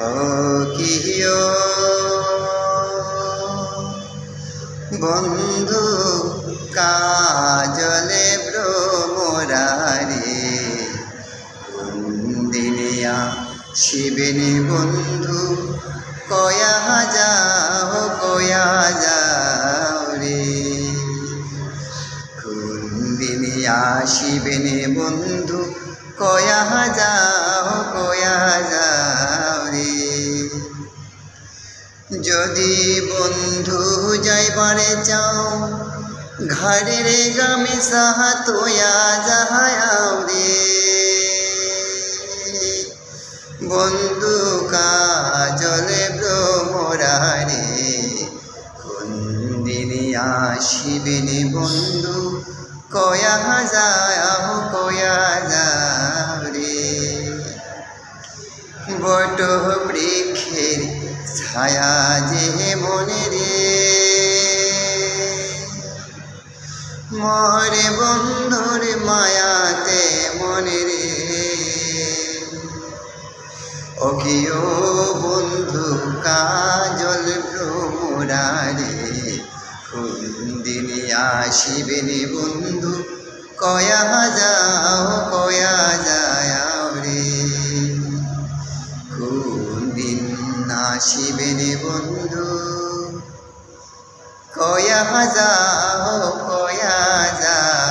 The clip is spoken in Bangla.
ও কিও বন্ধু কাজলে ভ্রমরারে দিনিয়া শিবেনি বন্ধু কয়া যাও রে দিনিয়া শিবেনি বন্ধু কয়া যাও রে যদি বন্ধু যাইবারে চাও ঘরের গামিসা তোয়া যাও রে বন্ধু কাজলে ভ্রমরারে কোন দিনে আসিবেনি বন্ধু কয়া যাও রে বট বৃক্ষের ছায়া যে মনে রে মরে বন্ধুর মায়াতে মনে রে ও কিও বন্ধু কাজল ভ্রমরারে কোন দিনে আসিবেনি বন্ধু কয়া যাও রে কোন দিন আসিবেনি বন্ধু কয়া যাও